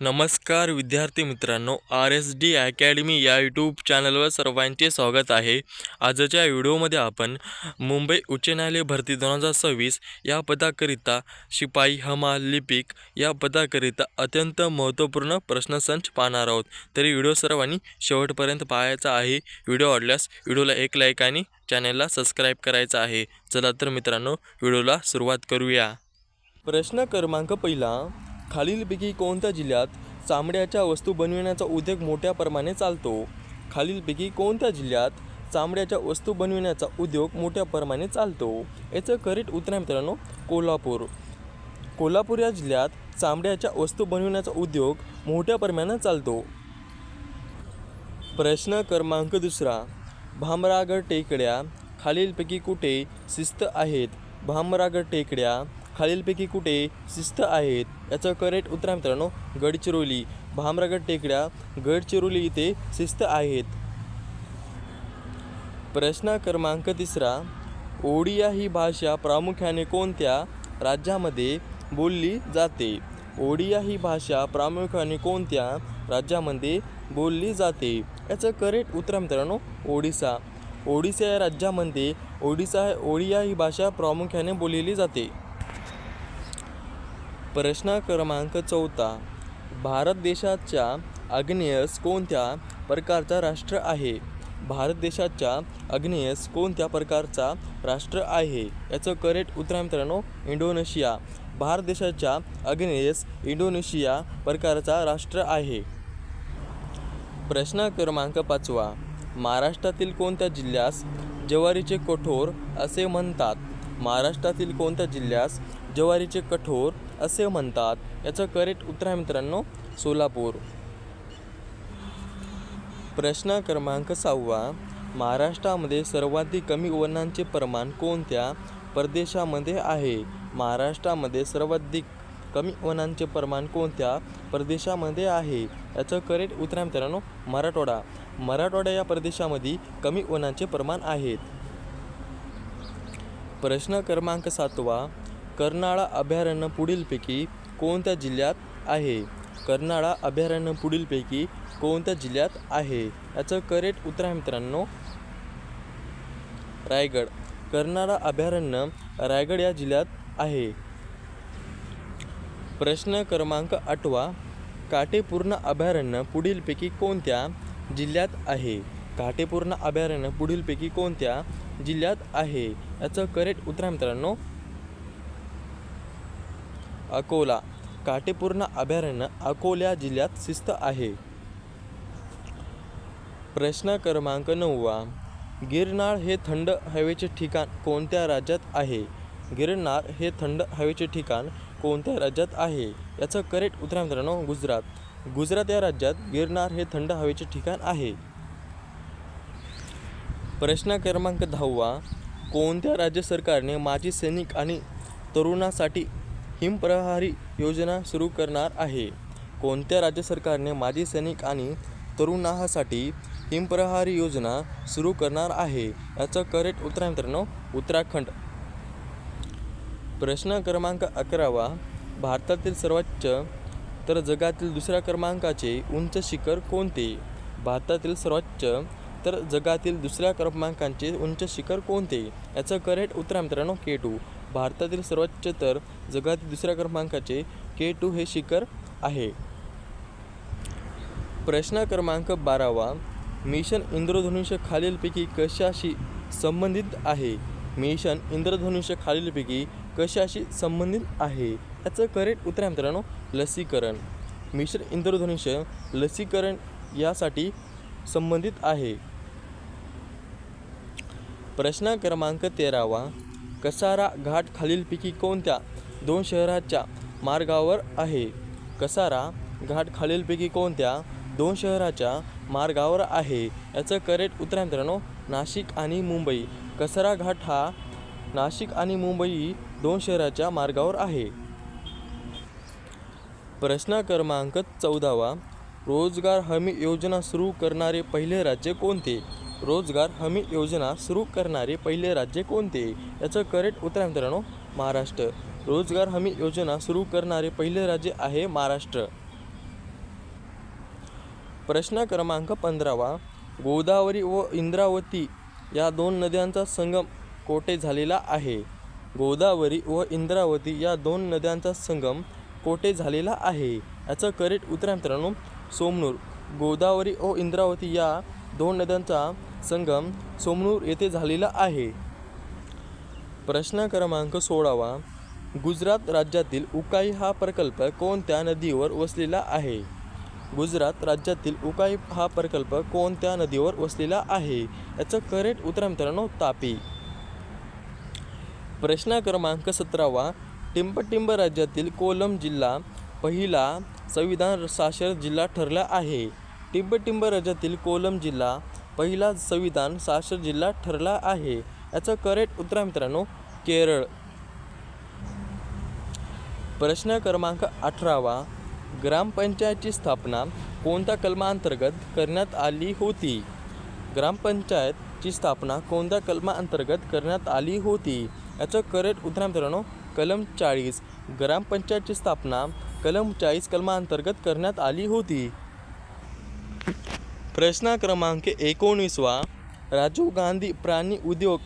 नमस्कार विद्यार्थी मित्रांनो, RSD अकॅडमी या यूट्यूब चॅनलवर सर्वांचे स्वागत आहे। आजच्या व्हिडिओमध्ये आपण मुंबई उच्च न्यायालय भरती 2026 या पदाकरिता शिपाई, हमाल, लिपिक या पदाकरिता अत्यंत महत्त्वपूर्ण प्रश्नसंच पाहणार आहोत। तरी व्हिडिओ सर्वांनी शेवटपर्यंत पाहायचा आहे। व्हिडिओ आवडल्यास व्हिडिओला एक लाईक आणि चॅनलला सबस्क्राईब करायचं आहे। चला तर मित्रांनो, व्हिडिओला सुरुवात करूया। प्रश्न क्रमांक पहिला, खालीलपैकी कोणत्या जिल्ह्यात चामड्याच्या वस्तू बनविण्याचा उद्योग मोठ्या प्रमाणात चालतो? खालीलपैकी कोणत्या जिल्ह्यात चामड्याच्या वस्तू बनविण्याचा उद्योग मोठ्या प्रमाणात चालतो? याचं करेक्ट उत्तर आहे मित्रांनो कोल्हापूर। कोल्हापूर या जिल्ह्यात चामड्याच्या वस्तू बनविण्याचा उद्योग मोठ्या प्रमाणात चालतो। प्रश्न क्रमांक दुसरा, भामरागड टेकड्या खालीलपैकी कुठे स्थित आहेत? भामरागड टेकड्या खालीलपैकी कुठे स्थित आहेत? याचं करेक्ट उत्तर आहे मित्रांनो गडचिरोली। भामरागड टेकड्या गडचिरोली इथे स्थित आहेत। प्रश्न क्रमांक तिसरा, ओडिया ही भाषा प्रामुख्याने कोणत्या राज्यामध्ये बोलली जाते? ओडिया ही भाषा प्रामुख्याने कोणत्या राज्यामध्ये बोलली जाते? याचं करेक्ट उत्तर आहे मित्रांनो ओडिसा। ओडिसा या राज्यामध्ये ओडिया ही भाषा प्रामुख्याने बोलली जाते। प्रश्न क्रमांक चौथा, भारत देशाच्या आग्नेयस कोणत्या प्रकारचा राष्ट्र आहे? भारत देशाच्या आग्नेयस कोणत्या प्रकारचा राष्ट्र आहे? याचं करेक्ट उत्तर आहे मित्रांनो इंडोनेशिया। भारत देशाच्या आग्नेयस इंडोनेशिया प्रकारचा राष्ट्र आहे। प्रश्न क्रमांक पाचवा, महाराष्ट्रातील कोणत्या जिल्ह्यास ज्वारीचे कठोर असे म्हणतात? महाराष्ट्रातील कोणत्या जिल्ह्यास ज्वारीचे कठोर असे म्हणतात? याचं करेक्ट उत्तर आहे मित्रांनो सोलापूर। प्रश्न क्रमांक 6, महाराष्ट्रामध्ये सर्वाधिक कमी वनांचे प्रमाण कोणत्या प्रदेशामध्ये आहे? महाराष्ट्रामध्ये सर्वाधिक कमी वनांचे प्रमाण कोणत्या प्रदेशामध्ये आहे? याचं करेक्ट उत्तर आहे मित्रांनो मराठवाडा। मराठवाडा या प्रदेशामध्ये कमी वनांचे प्रमाण आहेत। प्रश्न क्रमांक 7, कर्नाळा अभयारण्य पुढीलपैकी कोणत्या जिल्ह्यात आहे? कर्नाळा अभयारण्य पुढीलपैकी कोणत्या जिल्ह्यात आहे? याचं करेक्ट उत्तर आहे मित्रांनो रायगड। कर्नाळा अभयारण्य रायगड या जिल्ह्यात आहे। प्रश्न क्रमांक 8, काटेपूर्ण अभयारण्य पुढीलपैकी कोणत्या जिल्ह्यात आहे? काटेपूर्ण अभयारण्य पुढीलपैकी कोणत्या जिल्ह्यात आहे? याचं करेक्ट उत्तर आहे मित्रांनो अकोला। काटेपूर्ण अभयारण्य अकोला जिल्ह्यात स्थित आहे। प्रश्न क्रमांक 9, गिरनार हे थंड हवेचे ठिकाण कोणत्या राज्यात आहे? गिरनार हे थंड हवेचे ठिकाण कोणत्या राज्यात आहे? याचं करेक्ट उत्तर आहे मित्रांनो गुजरात। गुजरात या राज्यात गिरनार हे थंड हवेचे ठिकाण आहे। प्रश्न क्रमांक 10, कोणत्या राज्य सरकारने माजी सैनिक आणि तरुणांसाठी हिमप्रहारी योजना सुरू करणार आहे? कोणत्या राज्य सरकारने माजी सैनिक आणि तरुणांसाठी हिमप्रहारी योजना सुरू करणार आहे? याचं करेक्ट उत्तर आहे मित्रांनो उत्तराखंड। प्रश्न क्रमांक 11, भारतातील सर्वोच्च तर जगातील दुसऱ्या क्रमांकाचे उंच शिखर कोणते? भारतातील सर्वोच्च तर जगातील दुसऱ्या क्रमांकाचे उंच शिखर कोणते? याचं करेक्ट उत्तर आहे मित्रांनो K2। भारतातील सर्वोच्च तर जगातील दुसऱ्या क्रमांकाचे K2 हे शिखर आहे। प्रश्न क्रमांक 12, मिशन इंद्रधनुष्य खालीलपैकी कशाशी संबंधित आहे? मिशन इंद्रधनुष्य खालीलपैकी कशाशी संबंधित आहे? याचं करेक्ट उत्तर आहे मित्रांनो लसीकरण। मिशन इंद्रधनुष्य लसीकरण यासाठी संबंधित आहे। प्रश्न क्रमांक 13, कसारा घाट खालीलपैकी कोणत्या 2 शहराच्या मार्गावर आहे? कसारा घाट खालीलपैकी कोणत्या 2 शहराच्या मार्गावर आहे? याचं करेक्ट उत्तर आहे मित्रांनो नाशिक आणि मुंबई। कसारा घाट हा नाशिक आणि मुंबई 2 शहराच्या मार्गावर आहे। प्रश्न क्रमांक 14, रोजगार हमी योजना सुरू करणारे पहिले राज्य कोणते? रोजगार हमी योजना सुरू करणारे पहिले राज्य कोणते? याचं करेक्ट उत्तर आहे मित्रांनो महाराष्ट्र। रोजगार हमी योजना सुरू करणारे पहिले राज्य आहे महाराष्ट्र। प्रश्न क्रमांक 15 गोदावरी व इंद्रावती या दोन नद्यांचा संगम कोठे झालेला आहे? गोदावरी व इंद्रावती या दोन नद्यांचा संगम कोठे झालेला आहे? याचं करेक्ट उत्तर आहे मित्रांनो सोमनूर. गोदावरी व इंद्रावती या दोन नद्यांचा संगम सोमनूर येथे झालेला आहे. प्रश्न क्रमांक 16 गुजरात राज्यातील उकाई हा प्रकल्प कोणत्या नदीवर वसलेला आहे? गुजरात राज्यातील उकाई हा प्रकल्प कोणत्या नदीवर वसलेला आहे? याचं करेक्ट उत्तर मित्रांनो तापी. प्रश्न क्रमांक 17 टिंबटिंब राज्यातील कोलम जिल्हा पहिला संविधान साक्षर जिल्हा ठरला आहे. टिंबटिंब राज्यातील कोलम जिल्हा पहिला संविधान साक्षर जिल्हा ठरला आहे. याचं करेक्ट उत्तर मित्रांनो केरळ. प्रश्न क्रमांक 18 ग्रामपंचायतची स्थापना कोणत्या कलमाअंतर्गत करण्यात आली होती? ग्रामपंचायतची स्थापना कोणत्या कलमाअंतर्गत करण्यात आली होती? याचं करेक्ट उत्तर मित्रांनो कलम 40. ग्रामपंचायतची स्थापना कलम 40 कलमाअंतर्गत करण्यात आली होती. प्रश्न क्रमांक 19 राजीव गांधी प्राणी उद्योग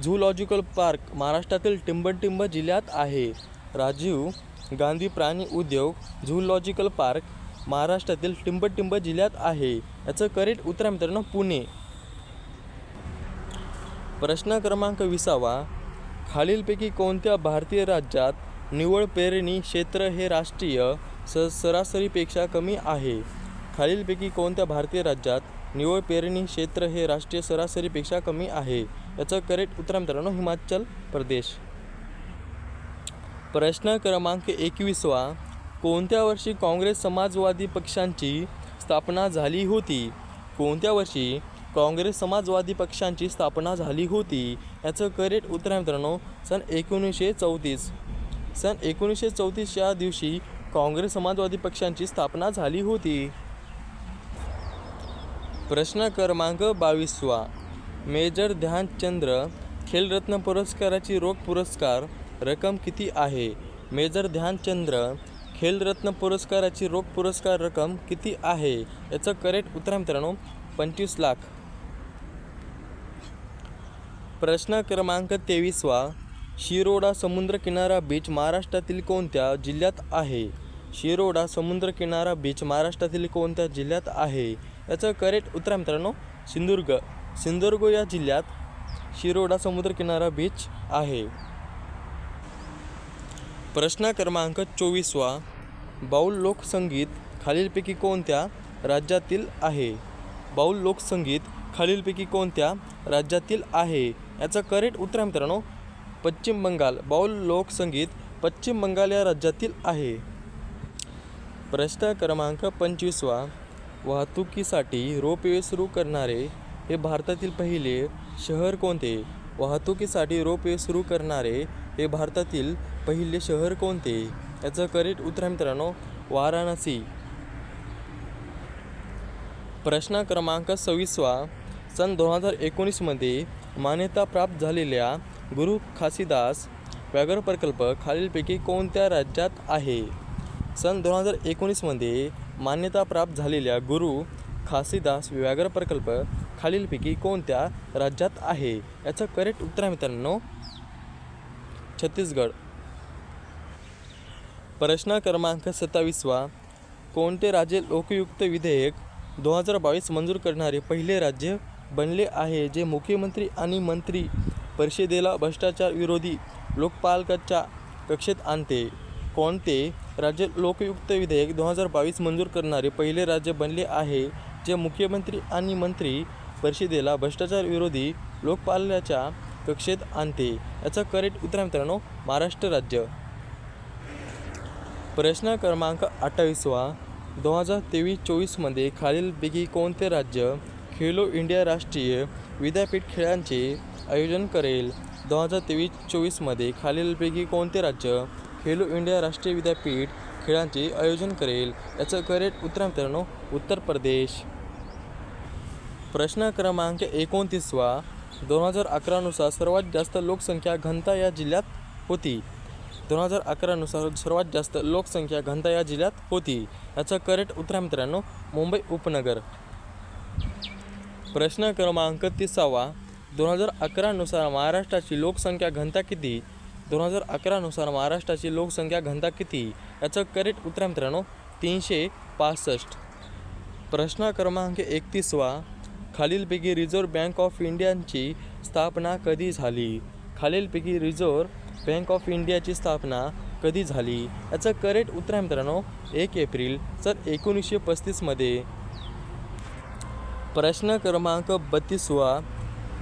झूलॉजिकल पार्क महाराष्ट्रातील टिंबटिंब जिल्ह्यात आहे. राजीव गांधी प्राणी उद्योग झूलॉजिकल पार्क महाराष्ट्रातील टिंबटिंब जिल्ह्यात आहे. याचं करेक्ट उत्तर मित्रांनो पुणे. प्रश्न क्रमांक 20 खालीलपैकी कोणत्या भारतीय राज्यात निव्वळ पेरणी क्षेत्र हे राष्ट्रीय सरासरीपेक्षा कमी आहे? खालीलपैकी कोणत्या भारतीय राज्यात निव्वळ पेरणी क्षेत्र हे राष्ट्रीय सरासरीपेक्षा कमी आहे? याचं करेक्ट उत्तर मित्रांनो हिमाचल प्रदेश. प्रश्न क्रमांक 21 कोणत्या वर्षी काँग्रेस समाजवादी पक्षांची स्थापना झाली होती? कोणत्या वर्षी काँग्रेस समाजवादी पक्षांची स्थापना झाली होती? याचं करेक्ट उत्तर मित्रांनो सन 1934. सन 1934 या दिवशी काँग्रेस समाजवादी पक्षांची स्थापना झाली होती. प्रश्न क्रमांक 22 मेजर ध्यानचंद खेलरत्न पुरस्काराची रोख पुरस्कार रक्कम किती आहे? मेजर ध्यानचंद खेलरत्न पुरस्काराची रोख पुरस्कार रक्कम किती आहे? याचं करेक्ट उत्तर मित्रांनो 25 लाख. प्रश्न क्रमांक 23 शिरोडा समुद्रकिनारा बीच महाराष्ट्रातील कोणत्या जिल्ह्यात आहे? शिरोडा समुद्रकिनारा बीच महाराष्ट्रातील कोणत्या जिल्ह्यात आहे? याचं करेक्ट उत्तर मित्रांनो सिंधुदुर्ग. सिंधुदुर्ग या जिल्ह्यात शिरोडा समुद्रकिनारा बीच आहे. प्रश्न क्रमांक 24 बाऊल लोकसंगीत खालीलपैकी कोणत्या राज्यातील आहे? बाऊल लोकसंगीत खालीलपैकी कोणत्या राज्यातील आहे? याचं करेक्ट उत्तर मित्रांनो पश्चिम बंगाल. बाऊल लोकसंगीत पश्चिम बंगाल या राज्यातील आहे. प्रश्न क्रमांक 25 वाहतुकीसाठी रोपवे सुरू करणारे हे भारतातील पहिले शहर कोणते? वाहतुकीसाठी रोपवे सुरू करणारे हे भारतातील पहिले शहर कोणते? याचं करेक्ट उत्तर मित्रांनो वाराणसी. प्रश्न क्रमांक 26 सन 2019 मध्ये मान्यता प्राप्त झालेल्या गुरु घासीदास व्याघ्र प्रकल्प खालीलपैकी कोणत्या राज्यात आहे? सन 2019 मध्ये मान्यता प्राप्त झालेल्या गुरु घासीदास व्याघ्र प्रकल्प खालीलपैकी कोणत्या राज्यात आहे? याचं करेक्ट उत्तर आहे मित्रांनो छत्तीसगड. प्रश्न क्रमांक 27 कोणते राज्य लोकयुक्त विधेयक 2022 मंजूर करणारे पहिले राज्य बनले आहे जे मुख्यमंत्री आणि मंत्री परिषदेला भ्रष्टाचार विरोधी लोकपालाच्या कक्षेत आणते? कोणते राज्य लोकयुक्त विधेयक 2022 मंजूर करणारे पहिले राज्य बनले आहे जे मुख्यमंत्री आणि मंत्री परिषदेला भ्रष्टाचार विरोधी लोकपालाच्या कक्षेत आणते? याचं करेक्ट उत्तर मित्रांनो महाराष्ट्र राज्य. प्रश्न क्रमांक 28 2023-24 मध्ये खालीलपैकी कोणते राज्य खेलो इंडिया राष्ट्रीय विद्यापीठ खेळांचे आयोजन करेल? 2023-24 मध्ये खालीलपैकी कोणते राज्य खेलो इंडिया राष्ट्रीय विद्यापीठ खेळांचे आयोजन करेल? याचं करेक्ट उत्तर मित्रांनो उत्तर प्रदेश. प्रश्न क्रमांक 29 2011 नुसार सर्वात जास्त लोकसंख्या घनता या जिल्ह्यात होती? 2011 नुसार सर्वात जास्त लोकसंख्या घनता या जिल्ह्यात होती? याचं करेक्ट उत्तर आहे मित्रांनो मुंबई उपनगर. प्रश्न क्रमांक 30. 2011 नुसार महाराष्ट्राची लोकसंख्या घनता किती? 2011 नुसार महाराष्ट्राची लोकसंख्या घनता किती? याचं करेक्ट उत्तर आहे मित्रांनो 365. प्रश्न क्रमांक 31. खालीलपैकी रिझर्व्ह बँक ऑफ इंडियाची स्थापना कधी झाली? खालीलपैकी रिझर्व्ह बँक ऑफ इंडियाची स्थापना कधी झाली? याचं करेक्ट उत्तर आहे मित्रांनो 1 एप्रिल 1935 मध्ये. प्रश्न क्रमांक 32.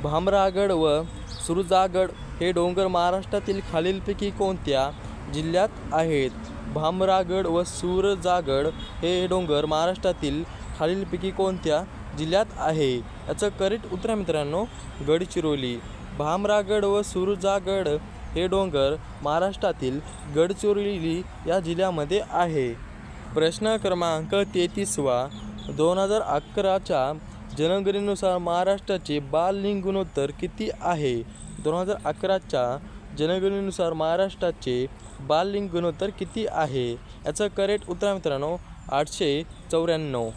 भामरागड व सुरजागड हे डोंगर महाराष्ट्रातील खालीलपैकी कोणत्या जिल्ह्यात आहेत? भामरागड व सुरजागड हे डोंगर महाराष्ट्रातील खालीलपैकी कोणत्या जिल्ह्यात आहे? याचं करेक्ट उत्तर आहे मित्रांनो गडचिरोली. भामरागड व सुरजागड हे डोंगर महाराष्ट्रातील गडचिरोली या जिल्ह्यामध्ये आहे. प्रश्न क्रमांक 33. 2011च्या जनगणनेनुसार महाराष्ट्राचे बाललिंग गुणोत्तर किती आहे? 2011च्या जनगणनेनुसार महाराष्ट्राचे बाललिंग गुणोत्तर किती आहे? याचं करेक्ट उत्तर आहे मित्रांनो 894.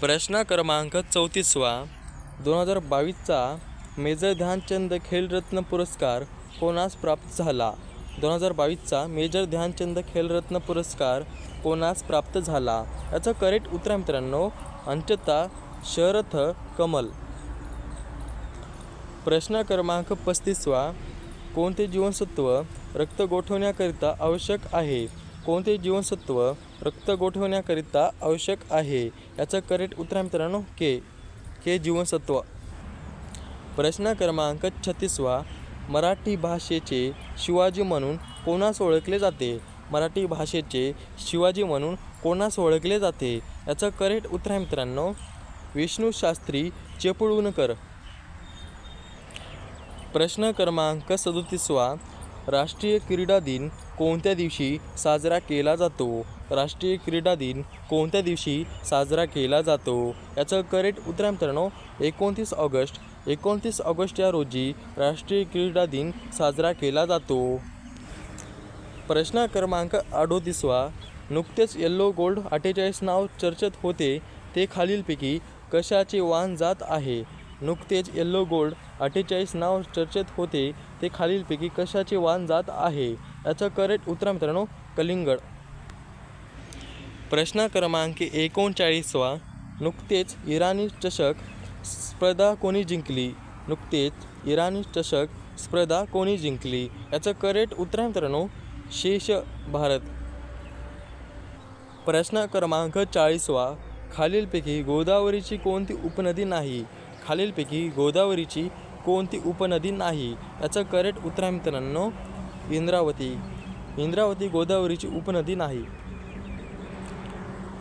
प्रश्न क्रमांक 34. 2022चा मेजर ध्यानचंद खेलरत्न पुरस्कार कोणास प्राप्त झाला? 2022चा मेजर ध्यानचंद खेलरत्न पुरस्कार कोणास प्राप्त झाला? याचं करेक्ट उत्तर आहे मित्रांनो अंकिता शरथ कमल. प्रश्न क्रमांक 35. कोणते जीवनसत्व रक्त गोठवण्याकरिता आवश्यक आहे? कोणते जीवनसत्व रक्त गोठवण्याकरिता आवश्यक आहे? याचं करेक्ट उत्तर आहे मित्रांनो के जीवनसत्व. प्रश्न क्रमांक 36. मराठी भाषेचे शिवाजी म्हणून कोणास ओळखले जाते? मराठी भाषेचे शिवाजी म्हणून कोणास ओळखले जाते? याचं करेक्ट उत्तर आहे मित्रांनो विष्णू शास्त्री चिपळूणकर. प्रश्न क्रमांक 37. राष्ट्रीय क्रीडा दिन कोणत्या दिवशी साजरा केला जातो? राष्ट्रीय क्रीडा दिन कोणत्या दिवशी साजरा केला जातो? याचं करेक्ट उत्तर आहे मित्रांनो 29 ऑगस्ट. 29 ऑगस्ट या रोजी राष्ट्रीय क्रीडा दिन साजरा केला जातो. प्रश्न क्रमांक 38. नुकतेच येल्लो गोल्ड 48 नाव चर्चेत होते ते खालीलपैकी कशाचे वाहन जात आहे? नुकतेच येल्लो गोल्ड 48 नाव चर्चेत होते ते खालीलपैकी कशाचे वाहन जात आहे? याचं करेक्ट उत्तर मित्रांनो कलिंगड. प्रश्न क्रमांक 39. नुकतेच इराणी चषक स्पर्धा कोणी जिंकली? नुकतेच इराणी चषक स्पर्धा कोणी जिंकली? याचं करेक्ट उत्तर मित्रांनो शेष भारत. प्रश्न क्रमांक 40. खालीलपैकी गोदावरीची कोणती उपनदी नाही? खालीलपैकी गोदावरीची कोणती उपनदी नाही? याचं करेक्ट उत्तर आहे मित्रांनो इंद्रावती. इंद्रावती गोदावरीची उपनदी नाही.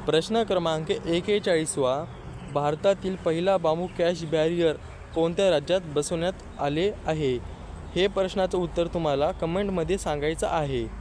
प्रश्न क्रमांक 41. भारतातील पहिला बांबू कॅश बॅरियर कोणत्या राज्यात बसवण्यात आले आहे? हे प्रश्नाचं उत्तर तुम्हाला कमेंटमध्ये सांगायचं आहे.